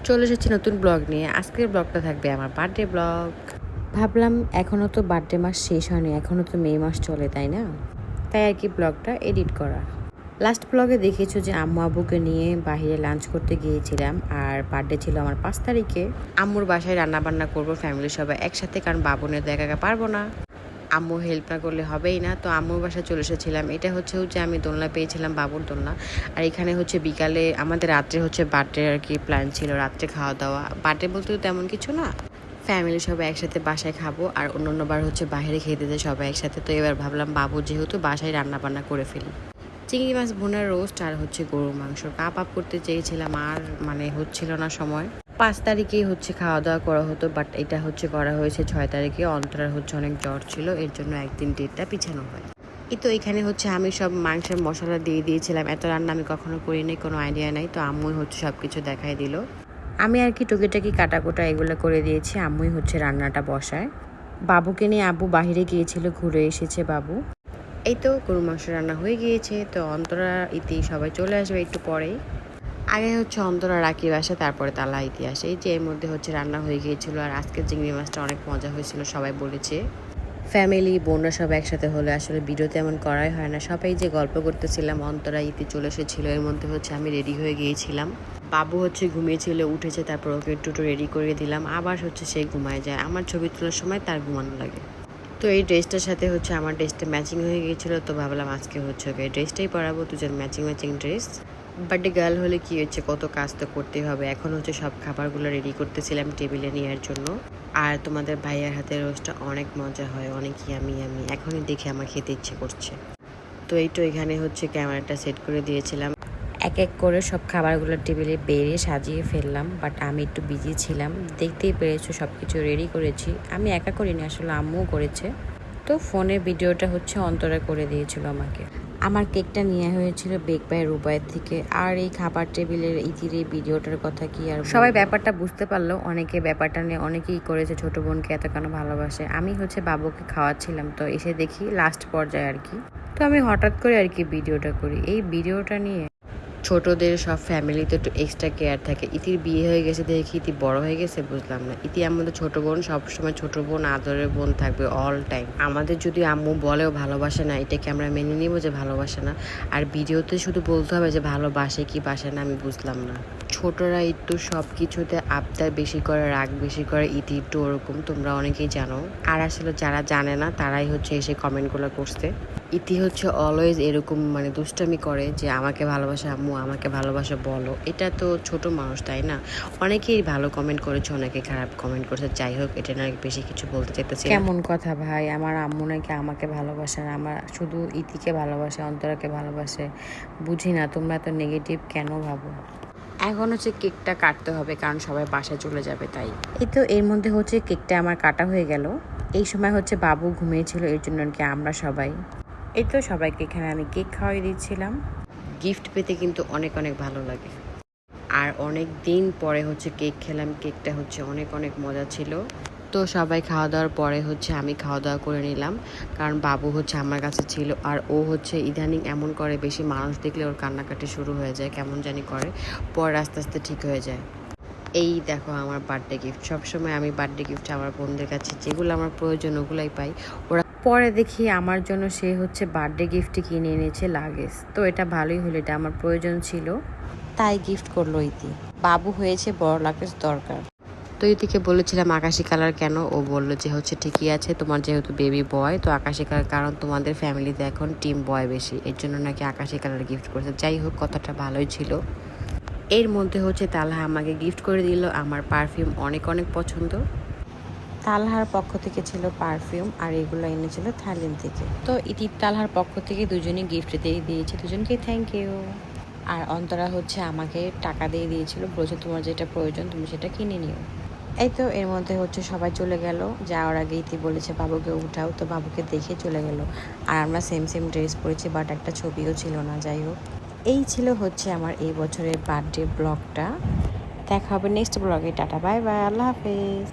চলে এসেছি নতুন ব্লগ নিয়ে। আজকের ব্লগটা থাকবে আমার বার্থডে ব্লগ। ভাবলাম এখনও তো বার্থডে মাস শেষ হয়নি, এখনও তো মে মাস চলে, তাই না? তাই আর কি ব্লগটা এডিট করা। লাস্ট ব্লগে দেখেছো যে আম্মু আব্বুকে নিয়ে বাইরে লাঞ্চ করতে গিয়েছিলাম, আর বার্থডে ছিল আমার 5 তারিখে। আম্মুর বাসায় রান্না বান্না করবো ফ্যামিলির সবাই একসাথে, কারণ বাবুনের তো একা একা পারবো না, আম্মু হেল্প না করলে হবেই না। তো আম্মুর বাসায় চলে এসেছিলাম। এটা হচ্ছে আমি দোলনা পেয়েছিলাম, বাবুর দোলনা। আর এখানে হচ্ছে বিকালে আমাদের রাত্রে হচ্ছে বার্থডে আর কি প্ল্যান ছিল, রাত্রে খাওয়া দাওয়া। বার্থডে বলতে তো তেমন কিছু না, ফ্যামিলি সবাই একসাথে বাসায় খাবো, আর অন্যবার হচ্ছে বাইরে খেতে যায় সবাই একসাথে। তো এবার ভাবলাম বাবু যেহেতু বাসায় রান্না বান্না করে ফেলি। চিংড়ি মাছ ভুনার রোস্ট আর হচ্ছে গরুর মাংস কাবাব করতে চেয়েছিলাম, আর হচ্ছিল না সময়। 5 তারিখেই হচ্ছে খাওয়া দাওয়া করা হতো, বাট এটা হচ্ছে করা হয়েছে 6 তারিখে। অন্তরার হচ্ছে অনেক জ্বর ছিল, এর জন্য একদিন ডেটটা পিছানো হয়। এই তো এখানে হচ্ছে আমি সব মাংসের মশলা দিয়ে দিয়েছিলাম। এত রান্না আমি কখনো করিনি, কোনো আইডিয়া নাই। তো আম্মুই হচ্ছে সব কিছু দেখাই দিল। আমি আর কি টুকিটাকি কাটাকুটা এগুলো করে দিয়েছি, আম্মুই হচ্ছে রান্নাটা বসায়। বাবুকে নিয়ে আব্বু বাহিরে গিয়েছিল, ঘুরে এসেছে বাবু। এই তো গরু মাংস রান্না হয়ে গিয়েছে। তো অন্তরা ইতি সবাই চলে আসবে একটু পরেই। আগে হচ্ছে অন্তরা রাকিব আসে, তারপরে তালা ইতি আসে। এই যে এর মধ্যে হচ্ছে রান্না হয়ে গিয়েছিল। আর আজকের চিংড়ি মাছটা অনেক মজা হয়েছিল, সবাই বলেছে। ফ্যামিলি বোনরা সব একসাথে হলে আসলে ভিডিও তেমন করাই হয় না। সবাই যে গল্প করতেছিলাম, অন্তরা ইতি চলে এসেছিল, এর মধ্যে হচ্ছে আমি রেডি হয়ে গিয়েছিলাম। বাবু হচ্ছে ঘুমিয়েছিল, উঠেছে, তারপর ওকে একটু রেডি করে দিলাম। আবার হচ্ছে সে ঘুমায় যায়। আমার ছবি তোলার সময় তার ঘুমানো লাগে। তো এই ড্রেসটার সাথে হচ্ছে আমার ড্রেসটা ম্যাচিং হয়ে গিয়েছিলো। তো ভাবলাম আজকে হচ্ছে ওকে ড্রেসটাই পরাবো, দুজন matching matching dress. Birthday girl হলে কি হচ্ছে, কত কাজ তো করতেই হবে। এখন হচ্ছে সব খাবারগুলো রেডি করতেছিলাম টেবিলে নেওয়ার জন্য। আর তোমাদের ভাইয়ার হাতের রোস্টটা অনেক মজা হয়, অনেক ইয়ামি ইয়ামি। এখনই দেখে আমার খেতে ইচ্ছে করছে। তো এই তো এখানে হচ্ছে ক্যামেরাটা সেট করে দিয়েছিলাম। এক এক করে সব খাবারগুলো টেবিলে বেড়ে সাজিয়ে ফেললাম, বাট আমি একটু বিজি ছিলাম। দেখতেই পেরেছো সব কিছু রেডি করেছি, আমি একা করিনি, আসলে আম্মুও করেছে। তো ফোনে ভিডিওটা হচ্ছে অন্তরা করে দিয়েছিল আমাকে। আমার কেকটা নিয়ে হয়েছিল বেক বাই রুবাইয়ের থেকে। আর এই খাবার টেবিলের ইতির এই ভিডিওটার কথা কি আর সবাই ব্যাপারটা বুঝতে পারলো। অনেকে ব্যাপারটা নিয়ে অনেকেই করেছে, ছোট বোনকে এত কেন ভালোবাসে। আমি হচ্ছে বাবুকে খাওয়াচ্ছিলাম, তো এসে দেখি লাস্ট পর্যায়ে আর কি। তো আমি হঠাৎ করে আর কি ভিডিওটা করি। এই ভিডিওটা নিয়ে ছোটদের সব ফ্যামিলিতে একটু এক্সট্রা কেয়ার থাকে। ইতির বিয়ে হয়ে গেছে দেখি ইতি বড় হয়ে গেছে, বুঝলাম না। ইতি আমাদের ছোট বোন, সবসময় ছোট বোন, আদরের বোন থাকবে অল টাইম। আমাদের যদি আম্মু বলেও ভালোবাসে না, এটাকে আমরা মেনে নিব যে ভালোবাসে না। আর ভিডিওতে শুধু বলতে হবে যে ভালোবাসে কি বাসে না, আমি বুঝলাম না। ছোটরা একটু সব কিছুতে আবদার বেশি করে, রাগ বেশি করে। ইতি একটু ওরকম, তোমরা অনেকেই জানো। আর আসলে যারা জানে না তারাই হচ্ছে এসে কমেন্টগুলো করছে। ইতি হচ্ছে অলওয়েজ এরকম দুষ্টামি করে যে আমাকে ভালোবাসে আম্মু, আমাকে ভালোবাসা বলো। এটা তো ছোট মানুষ, তাই না? অনেকেই ভালো কমেন্ট করেছে, অনেকে খারাপ কমেন্ট করেছে। যাই হোক, এটা না বেশি কিছু বলতে চাইতেছি। কেমন কথা ভাই, আমার আম্মু নাকি আমাকে ভালোবাসে না, আমার শুধু ইতিকে ভালোবাসে, অন্তরাকে ভালোবাসে। বুঝি না তোমরা এত নেগেটিভ কেন ভাবো। এখন হচ্ছে কেকটা কাটতে হবে, কারণ সবাই বাসায় চলে যাবে তাই। এই তো এর মধ্যে হচ্ছে কেকটা আমার কাটা হয়ে গেল। এই সময় হচ্ছে বাবু ঘুমিয়েছিল, এর জন্য আর কি আমরা সবাই এই তো সবাইকে এখানে আমি কেক খাওয়াই দিচ্ছিলাম। গিফট পেতে কিন্তু অনেক অনেক ভালো লাগে। আর অনেক দিন পরে হচ্ছে কেক খেলাম, কেকটা হচ্ছে অনেক অনেক মজা ছিল। তো সবাই খাওয়া দাওয়ার পরে হচ্ছে আমি খাওয়া দাওয়া করে নিলাম, কারণ বাবু হচ্ছে আমার কাছে ছিল। আর ও হচ্ছে ইদানিং এমন করে, বেশি মানুষ দেখলে ওর কান্নাকাটি শুরু হয়ে যায়, কেমন জানি করে। পরে আস্তে আস্তে ঠিক হয়ে যায়। এই দেখো আমার বার্থডে গিফট। সবসময় আমি বার্থডে গিফট আমার বোনদের কাছে যেগুলো আমার প্রয়োজন ওগুলাই পাই। ওরা পরে দেখি আমার জন্য সে হচ্ছে বার্থডে গিফটই কিনে এনেছে লাগেজ। তো এটা ভালোই হলো, এটা আমার প্রয়োজন ছিল, তাই গিফট করলো ইতি। বাবু হয়েছে বড় লাগেজ দরকার। তো ইতিকে বলেছিলাম আকাশি কালার কেন, ও বললো যে হচ্ছে ঠিকই আছে, তোমার যেহেতু বেবি বয় তো আকাশি কালার, কারণ তোমাদের ফ্যামিলিতে এখন টিম বয় বেশি, এর জন্য নাকি আকাশি কালার গিফট করছে। যাই হোক, কথাটা ভালোই ছিল। এর মধ্যে হচ্ছে তালহা আমাকে গিফট করে দিল আমার পারফিউম, অনেক অনেক পছন্দ। তালহার পক্ষ থেকে ছিল পারফিউম, আর এগুলো এনেছিল থাইল্যান্ড থেকে। তো ইতি তালহার পক্ষ থেকে দুজনেই গিফট দিয়ে দিয়েছে, দুজনকে থ্যাংক ইউ। আর অন্তরা হচ্ছে আমাকে টাকা দিয়ে দিয়েছিল, বলছে তোমার যেটা প্রয়োজন তুমি সেটা কিনে নিও। এই তো এর মধ্যে হচ্ছে সবাই চলে গেল। যাওয়ার আগে ইতি বলেছে বাবুকে উঠাও, তো বাবুকে দেখে চলে গেল। আর আমরা সেম সেম ড্রেস পরেছি, বাট একটা ছবিও ছিল না। যাই হোক, এই ছিল হচ্ছে আমার এই বছরের বার্থডে ব্লগটা। দেখা হবে নেক্সট ব্লগে। টাটা, বাই বাই, আল্লাহ হাফেজ।